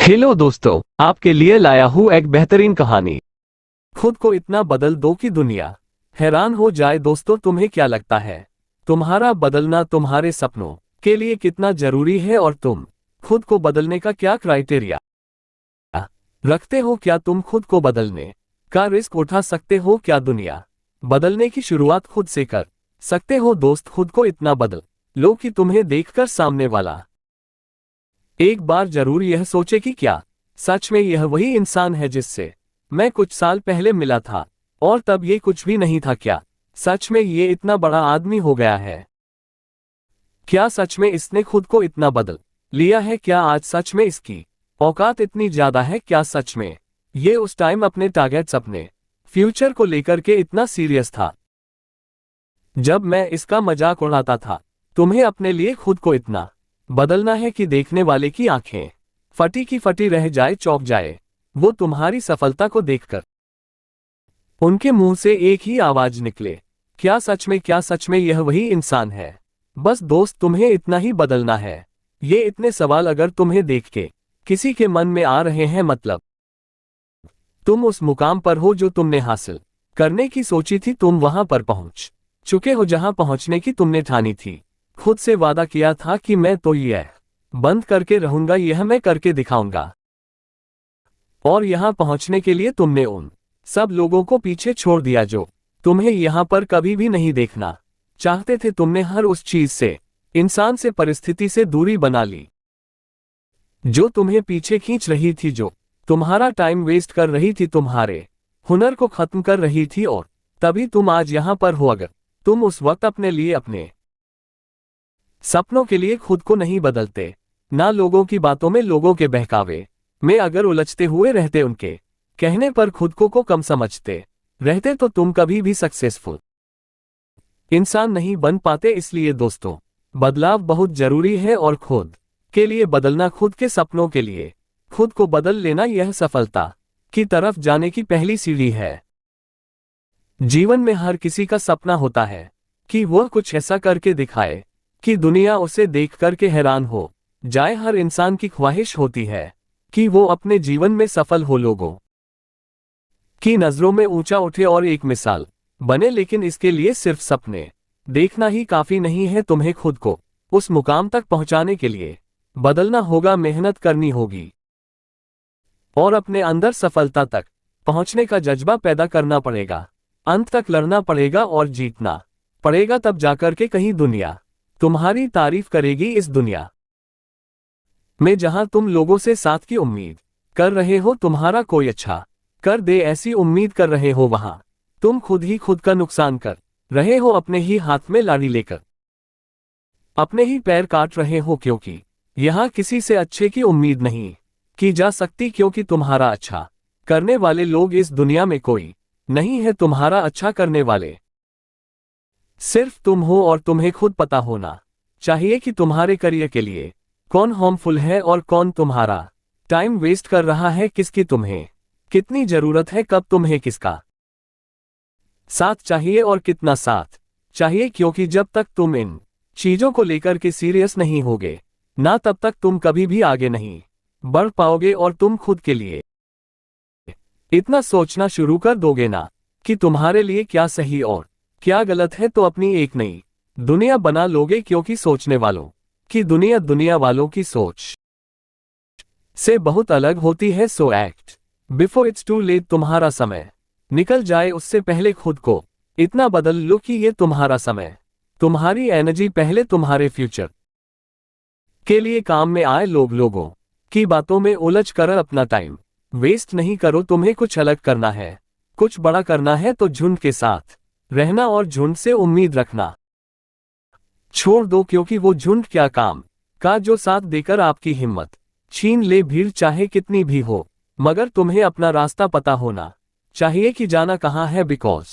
Hello दोस्तों, आपके लिए लाया हूँ एक बेहतरीन कहानी। खुद को इतना बदल दो कि दुनिया हैरान हो जाए। दोस्तों, तुम्हें क्या लगता है तुम्हारा बदलना तुम्हारे सपनों के लिए कितना जरूरी है और तुम खुद को बदलने का क्या क्राइटेरिया रखते हो? क्या तुम खुद को बदलने का रिस्क उठा सकते हो? क्या दुनिया बदलने की शुरुआत खुद से कर सकते हो? दोस्त, खुद को इतना बदल लो कि तुम्हें देखकर सामने वाला एक बार जरूर यह सोचे कि क्या सच में यह वही इंसान है जिससे मैं कुछ साल पहले मिला था और तब ये कुछ भी नहीं था। क्या सच में ये इतना बड़ा आदमी हो गया है? क्या सच में इसने खुद को इतना बदल लिया है? क्या आज सच में इसकी औकात इतनी ज्यादा है? क्या सच में ये उस टाइम अपने टारगेट्स, अपने फ्यूचर को लेकर के इतना सीरियस था जब मैं इसका मजाक उड़ाता था? तुम्हें अपने लिए खुद को इतना बदलना है कि देखने वाले की आंखें फटी की फटी रह जाए, चौंक जाए वो तुम्हारी सफलता को देखकर। उनके मुंह से एक ही आवाज निकले, क्या सच में? क्या सच में यह वही इंसान है? बस दोस्त, तुम्हें इतना ही बदलना है। ये इतने सवाल अगर तुम्हें देख के किसी के मन में आ रहे हैं, मतलब तुम उस मुकाम पर हो जो तुमने हासिल करने की सोची थी। तुम वहां पर पहुंच चुके हो जहां पहुंचने की तुमने ठानी थी। खुद से वादा किया था कि मैं तो यह बंद करके रहूंगा, यह मैं करके दिखाऊंगा। और यहां पहुंचने के लिए तुमने उन सब लोगों को पीछे छोड़ दिया जो तुम्हें यहां पर कभी भी नहीं देखना चाहते थे। तुमने हर उस चीज से, इंसान से, परिस्थिति से दूरी बना ली जो तुम्हें पीछे खींच रही थी, जो तुम्हारा टाइम वेस्ट कर रही थी, तुम्हारे हुनर को खत्म कर रही थी। और तभी तुम आज यहां पर हो। अगर तुम उस वक्त अपने लिए, अपने सपनों के लिए खुद को नहीं बदलते, ना लोगों की बातों में, लोगों के बहकावे में अगर उलझते हुए रहते, उनके कहने पर खुद को कम समझते रहते, तो तुम कभी भी सक्सेसफुल इंसान नहीं बन पाते। इसलिए दोस्तों, बदलाव बहुत जरूरी है और खुद के लिए बदलना, खुद के सपनों के लिए खुद को बदल लेना, यह सफलता की तरफ जाने की पहली सीढ़ी है। जीवन में हर किसी का सपना होता है कि वह कुछ ऐसा करके दिखाए कि दुनिया उसे देख करके हैरान हो जाए। हर इंसान की ख्वाहिश होती है कि वो अपने जीवन में सफल हो, लोगों की नजरों में ऊंचा उठे और एक मिसाल बने। लेकिन इसके लिए सिर्फ सपने देखना ही काफी नहीं है। तुम्हें खुद को उस मुकाम तक पहुंचाने के लिए बदलना होगा, मेहनत करनी होगी और अपने अंदर सफलता तक पहुंचने का जज्बा पैदा करना पड़ेगा। अंत तक लड़ना पड़ेगा और जीतना पड़ेगा, तब जाकर के कहीं दुनिया तुम्हारी तारीफ करेगी। इस दुनिया में जहां तुम लोगों से साथ की उम्मीद कर रहे हो, तुम्हारा कोई अच्छा कर दे ऐसी उम्मीद कर रहे हो, वहां तुम खुद ही खुद का नुकसान कर रहे हो। अपने ही हाथ में लाठी लेकर अपने ही पैर काट रहे हो, क्योंकि यहां किसी से अच्छे की उम्मीद नहीं की जा सकती, क्योंकि तुम्हारा अच्छा करने वाले लोग इस दुनिया में कोई नहीं है। तुम्हारा अच्छा करने वाले सिर्फ तुम हो और तुम्हें खुद पता होना चाहिए कि तुम्हारे करियर के लिए कौन हार्मफुल है और कौन तुम्हारा टाइम वेस्ट कर रहा है, किसकी तुम्हें कितनी जरूरत है, कब तुम्हें किसका साथ चाहिए और कितना साथ चाहिए। क्योंकि जब तक तुम इन चीजों को लेकर के सीरियस नहीं होगे ना, तब तक तुम कभी भी आगे नहीं बढ़ पाओगे। और तुम खुद के लिए इतना सोचना शुरू कर दोगे ना कि तुम्हारे लिए क्या सही और क्या गलत है, तो अपनी एक नई दुनिया बना लोगे। क्योंकि सोचने वालों की दुनिया दुनिया वालों की सोच से बहुत अलग होती है। So act before it's too late. तुम्हारा समय निकल जाए उससे पहले खुद को इतना बदल लो कि ये तुम्हारा समय, तुम्हारी एनर्जी पहले तुम्हारे फ्यूचर के लिए काम में आए। लोगों की बातों में उलझ कर अपना टाइम वेस्ट नहीं करो। तुम्हें कुछ अलग करना है, कुछ बड़ा करना है, तो झुंड के साथ रहना और झुंड से उम्मीद रखना छोड़ दो। क्योंकि वो झुंड क्या काम का जो साथ देकर आपकी हिम्मत छीन ले। भीड़ चाहे कितनी भी हो, मगर तुम्हें अपना रास्ता पता होना चाहिए कि जाना कहां है। Because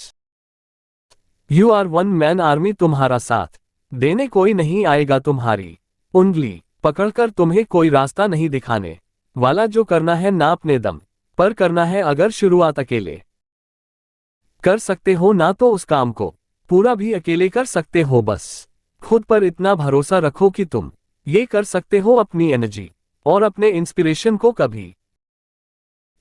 you are one man army. तुम्हारा साथ देने कोई नहीं आएगा, तुम्हारी उंगली पकड़कर तुम्हें कोई रास्ता नहीं दिखाने वाला। जो करना है ना अपने दम पर करना है। अगर शुरुआत अकेले कर सकते हो ना, तो उस काम को पूरा भी अकेले कर सकते हो। बस खुद पर इतना भरोसा रखो कि तुम ये कर सकते हो। अपनी एनर्जी और अपने इंस्पिरेशन को कभी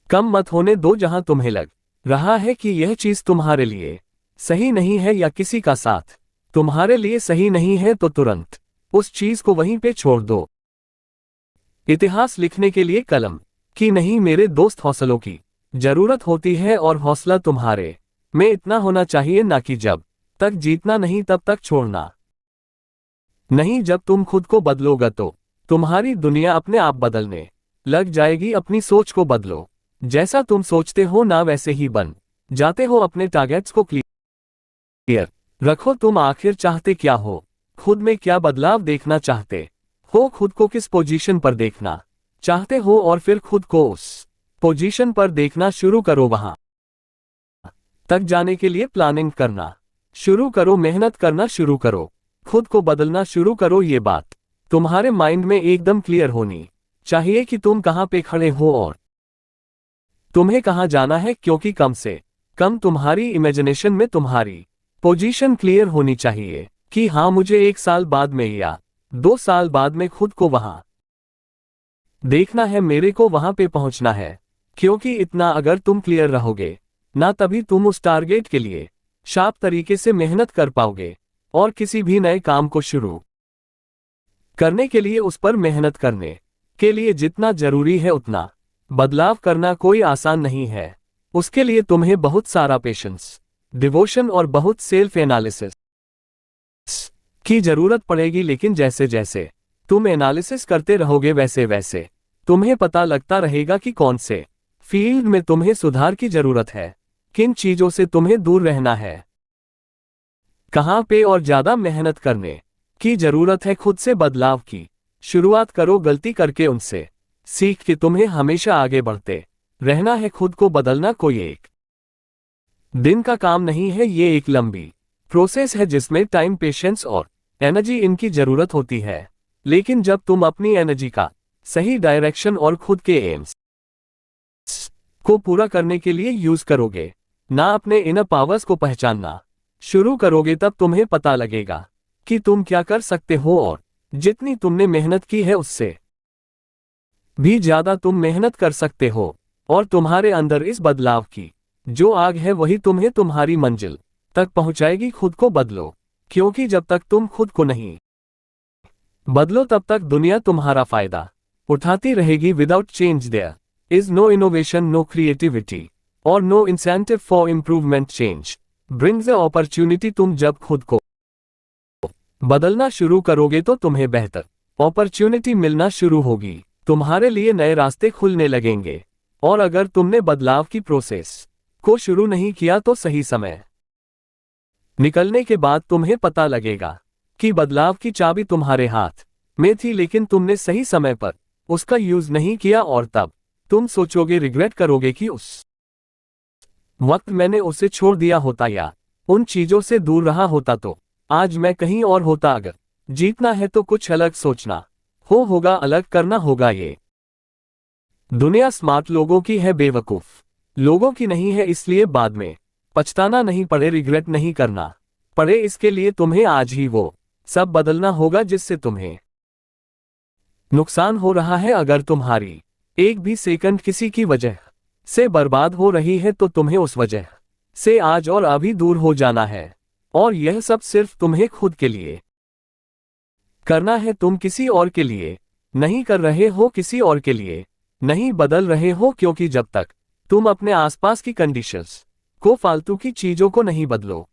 कम मत होने दो। जहां तुम्हें लग रहा है कि यह चीज तुम्हारे लिए सही नहीं है या किसी का साथ तुम्हारे लिए सही नहीं है, तो तुरंत उस चीज को वहीं पे छोड़ दो। इतिहास लिखने के लिए कलम की नहीं मेरे दोस्त, हौसलों की जरूरत होती है, और हौसला तुम्हारे में इतना होना चाहिए ना कि जब तक जीतना नहीं तब तक छोड़ना नहीं। जब तुम खुद को बदलोगे तो तुम्हारी दुनिया अपने आप बदलने लग जाएगी। अपनी सोच को बदलो, जैसा तुम सोचते हो ना वैसे ही बन जाते हो। अपने टारगेट्स को क्लियर रखो। तुम आखिर चाहते क्या हो? खुद में क्या बदलाव देखना चाहते हो? खुद को किस पोजीशन पर देखना चाहते हो? और फिर खुद को उस पोजीशन पर देखना शुरू करो। वहां तक जाने के लिए प्लानिंग करना शुरू करो, मेहनत करना शुरू करो, खुद को बदलना शुरू करो। ये बात तुम्हारे माइंड में एकदम क्लियर होनी चाहिए कि तुम कहां पे खड़े हो और तुम्हें कहां जाना है, क्योंकि कम से कम तुम्हारी इमेजिनेशन में तुम्हारी पोजीशन क्लियर होनी चाहिए कि हाँ, मुझे 1 साल बाद में या 2 साल बाद में खुद को वहां देखना है, मेरे को वहां पे पहुंचना है। क्योंकि इतना अगर तुम क्लियर रहोगे ना, तभी तुम उस टारगेट के लिए शार्प तरीके से मेहनत कर पाओगे। और किसी भी नए काम को शुरू करने के लिए उस पर मेहनत करने के लिए जितना जरूरी है उतना बदलाव करना कोई आसान नहीं है। उसके लिए तुम्हें बहुत सारा पेशेंस, डिवोशन और बहुत सेल्फ एनालिसिस की जरूरत पड़ेगी। लेकिन जैसे जैसे तुम एनालिसिस करते रहोगे वैसे वैसे तुम्हें पता लगता रहेगा कि कौन से फील्ड में तुम्हें सुधार की जरूरत है, किन चीजों से तुम्हें दूर रहना है, कहां पे और ज्यादा मेहनत करने की जरूरत है। खुद से बदलाव की शुरुआत करो, गलती करके उनसे सीख के तुम्हें हमेशा आगे बढ़ते रहना है। खुद को बदलना कोई एक दिन का काम नहीं है, ये एक लंबी प्रोसेस है जिसमें टाइम, पेशेंस और एनर्जी इनकी जरूरत होती है। लेकिन जब तुम अपनी एनर्जी का सही डायरेक्शन और खुद के एम्स को पूरा करने के लिए यूज करोगे ना, अपने इनर पावर्स को पहचानना शुरू करोगे, तब तुम्हें पता लगेगा कि तुम क्या कर सकते हो। और जितनी तुमने मेहनत की है उससे भी ज्यादा तुम मेहनत कर सकते हो। और तुम्हारे अंदर इस बदलाव की जो आग है वही तुम्हें तुम्हारी मंजिल तक पहुंचाएगी। खुद को बदलो, क्योंकि जब तक तुम खुद को नहीं बदलो तब तक दुनिया तुम्हारा फायदा उठाती रहेगी। Without change there is no innovation, no creativity और no incentive for improvement. Change brings a opportunity. तुम जब खुद को बदलना शुरू करोगे तो तुम्हें बेहतर अपॉर्चुनिटी मिलना शुरू होगी, तुम्हारे लिए नए रास्ते खुलने लगेंगे। और अगर तुमने बदलाव की प्रोसेस को शुरू नहीं किया तो सही समय निकलने के बाद तुम्हें पता लगेगा कि बदलाव की चाबी तुम्हारे हाथ में थी, लेकिन तुमने सही समय पर उसका यूज नहीं किया। और तब तुम सोचोगे, रिग्रेट करोगे कि उस वक्त मैंने उसे छोड़ दिया होता या उन चीजों से दूर रहा होता तो आज मैं कहीं और होता। अगर जीतना है तो कुछ अलग सोचना होगा, अलग करना होगा। ये दुनिया स्मार्ट लोगों की है, बेवकूफ लोगों की नहीं है। इसलिए बाद में पछताना नहीं पड़े, रिग्रेट नहीं करना पड़े, इसके लिए तुम्हें आज ही वो सब बदलना होगा जिससे तुम्हें नुकसान हो रहा है। अगर तुम्हारी एक भी सेकंड किसी की वजह से बर्बाद हो रही है तो तुम्हें उस वजह से आज और अभी दूर हो जाना है। और यह सब सिर्फ तुम्हें खुद के लिए करना है। तुम किसी और के लिए नहीं कर रहे हो, किसी और के लिए नहीं बदल रहे हो, क्योंकि जब तक तुम अपने आसपास की कंडीशंस को, फालतू की चीजों को नहीं बदलो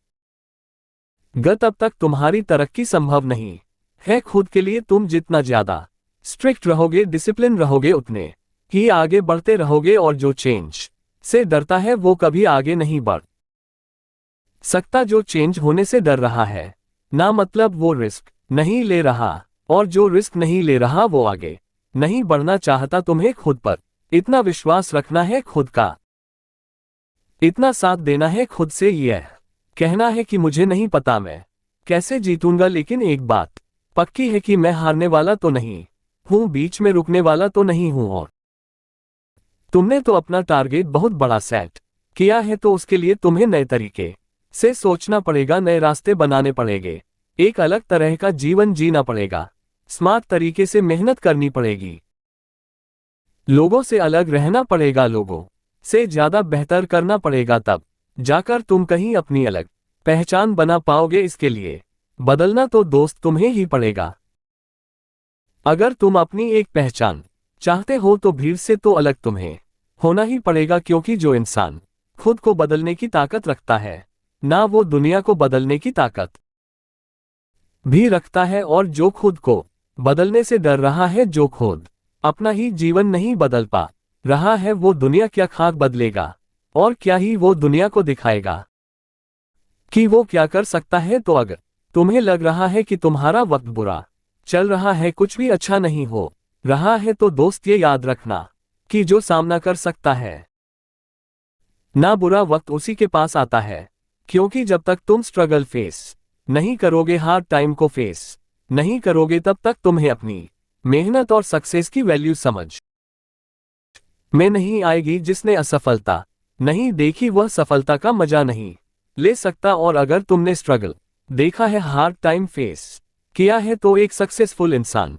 तब तक तुम्हारी तरक्की संभव नहीं है। खुद के लिए तुम जितना ज्यादा स्ट्रिक्ट रहोगे, डिसिप्लिन रहोगे, उतने ही आगे बढ़ते रहोगे। और जो चेंज से डरता है वो कभी आगे नहीं बढ़ सकता। जो चेंज होने से डर रहा है ना, मतलब वो रिस्क नहीं ले रहा, और जो रिस्क नहीं ले रहा वो आगे नहीं बढ़ना चाहता। तुम्हें खुद पर इतना विश्वास रखना है, खुद का इतना साथ देना है, खुद से यह कहना है कि मुझे नहीं पता मैं कैसे जीतूंगा, लेकिन एक बात पक्की है कि मैं हारने वाला तो नहीं हूं, बीच में रुकने वाला तो नहीं हूं। और तुमने तो अपना टारगेट बहुत बड़ा सेट किया है, तो उसके लिए तुम्हें नए तरीके से सोचना पड़ेगा, नए रास्ते बनाने पड़ेंगे, एक अलग तरह का जीवन जीना पड़ेगा, स्मार्ट तरीके से मेहनत करनी पड़ेगी। लोगों से अलग रहना पड़ेगा, लोगों से ज्यादा बेहतर करना पड़ेगा, तब जाकर तुम कहीं अपनी अलग पहचान बना पाओगे। इसके लिए बदलना तो दोस्त तुम्हें ही पड़ेगा। अगर तुम अपनी एक पहचान चाहते हो तो भीड़ से तो अलग तुम्हें होना ही पड़ेगा, क्योंकि जो इंसान खुद को बदलने की ताकत रखता है ना वो दुनिया को बदलने की ताकत भी रखता है, और जो खुद को बदलने से डर रहा है, जो खुद अपना ही जीवन नहीं बदल पा रहा है, वो दुनिया क्या खाक बदलेगा और क्या ही वो दुनिया को दिखाएगा कि वो क्या कर सकता है। तो अगर तुम्हें लग रहा है कि तुम्हारा वक्त बुरा चल रहा है, कुछ भी अच्छा नहीं हो रहा है, तो दोस्त ये याद रखना कि जो सामना कर सकता है ना बुरा वक्त उसी के पास आता है, क्योंकि जब तक तुम स्ट्रगल फेस नहीं करोगे, हार्ड टाइम को फेस नहीं करोगे, तब तक तुम्हें अपनी मेहनत और सक्सेस की वैल्यू समझ में नहीं आएगी। जिसने असफलता नहीं देखी वह सफलता का मजा नहीं ले सकता, और अगर तुमने स्ट्रगल देखा है, हार्ड टाइम फेस किया है, तो एक सक्सेसफुल इंसान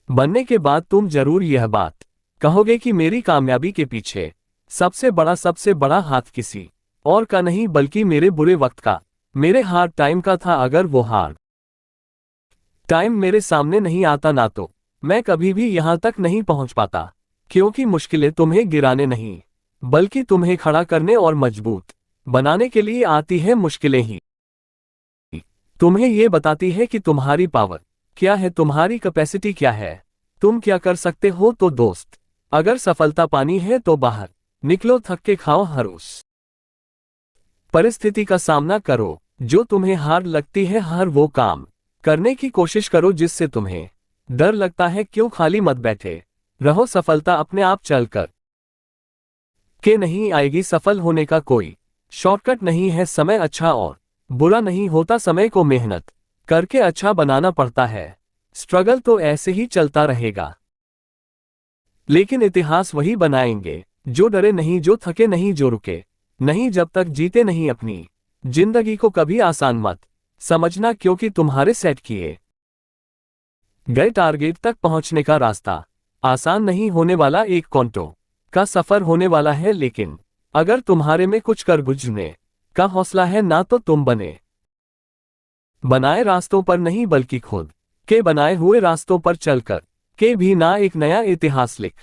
बनने के बाद तुम जरूर यह बात कहोगे कि मेरी कामयाबी के पीछे सबसे बड़ा हाथ किसी और का नहीं बल्कि मेरे बुरे वक्त का, मेरे हार्ड टाइम का था। अगर वो हार्ड टाइम मेरे सामने नहीं आता ना तो मैं कभी भी यहां तक नहीं पहुंच पाता, क्योंकि मुश्किलें तुम्हें गिराने नहीं बल्कि तुम्हें खड़ा करने और मजबूत बनाने के लिए आती है। मुश्किलें ही तुम्हें यह बताती है कि तुम्हारी पावर क्या है, तुम्हारी कैपेसिटी क्या है, तुम क्या कर सकते हो। तो दोस्त, अगर सफलता पानी है तो बाहर निकलो, थक के खाओ, हर उस परिस्थिति का सामना करो जो तुम्हें हार लगती है, हर वो काम करने की कोशिश करो जिससे तुम्हें डर लगता है। क्यों खाली मत बैठे रहो, सफलता अपने आप चलकर के नहीं आएगी। सफल होने का कोई शॉर्टकट नहीं है, समय अच्छा और बुरा नहीं होता, समय को मेहनत करके अच्छा बनाना पड़ता है। स्ट्रगल तो ऐसे ही चलता रहेगा, लेकिन इतिहास वही बनाएंगे जो डरे नहीं, जो थके नहीं, जो रुके नहीं, जब तक जीते नहीं। अपनी जिंदगी को कभी आसान मत समझना, क्योंकि तुम्हारे सेट किए गए टारगेट तक पहुंचने का रास्ता आसान नहीं होने वाला, एक कांटों का सफर होने वाला है। लेकिन अगर तुम्हारे में कुछ कर गुजरने का हौसला है ना, तो तुम बनाए रास्तों पर नहीं बल्कि खुद के बनाए हुए रास्तों पर चलकर के भी ना एक नया इतिहास लिख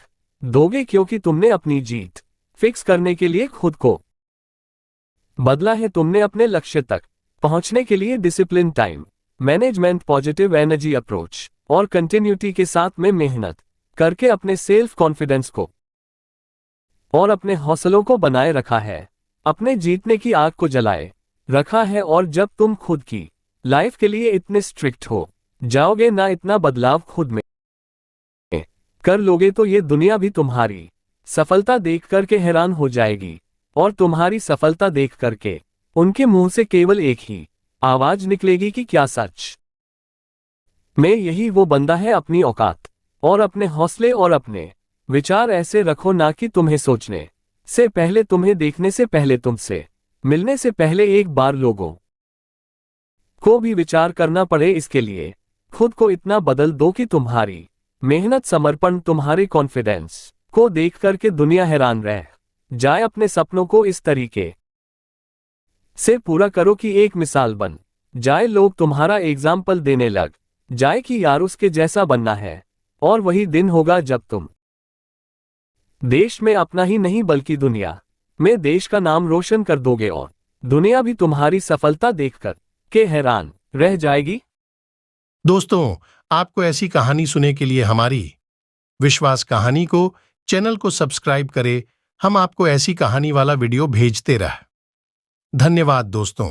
दोगे, क्योंकि तुमने अपनी जीत फिक्स करने के लिए खुद को बदला है। तुमने अपने लक्ष्य तक पहुंचने के लिए discipline, time management, positive energy approach और कंटिन्यूटी के साथ में मेहनत करके अपने सेल्फ कॉन्फिडेंस को और अपने हौसलों को बनाए रखा है, अपने जीतने की आग को जलाए रखा है। और जब तुम खुद की लाइफ के लिए इतने स्ट्रिक्ट हो जाओगे ना, इतना बदलाव खुद में कर लोगे, तो ये दुनिया भी तुम्हारी सफलता देख करके हैरान हो जाएगी, और तुम्हारी सफलता देख करके उनके मुंह से केवल एक ही आवाज निकलेगी कि क्या सच में यही वो बंदा है। अपनी औकात और अपने हौसले और अपने विचार ऐसे रखो ना कि तुम्हें सोचने से पहले, तुम्हें देखने से पहले, तुमसे मिलने से पहले एक बार लोगों को भी विचार करना पड़े। इसके लिए खुद को इतना बदल दो कि तुम्हारी मेहनत, समर्पण, तुम्हारे कॉन्फिडेंस को देख करके दुनिया हैरान रह जाए। अपने सपनों को इस तरीके से पूरा करो कि एक मिसाल बन जाए, लोग तुम्हारा एग्जाम्पल देने लग जाए कि यार उसके जैसा बनना है। और वही दिन होगा जब तुम देश में अपना ही नहीं बल्कि दुनिया में देश का नाम रोशन कर दोगे, और दुनिया भी तुम्हारी सफलता देखकर के हैरान रह जाएगी। दोस्तों, आपको ऐसी कहानी सुनने के लिए हमारी विश्वास कहानी को चैनल को सब्सक्राइब करें। हम आपको ऐसी कहानी वाला वीडियो भेजते रह। धन्यवाद दोस्तों।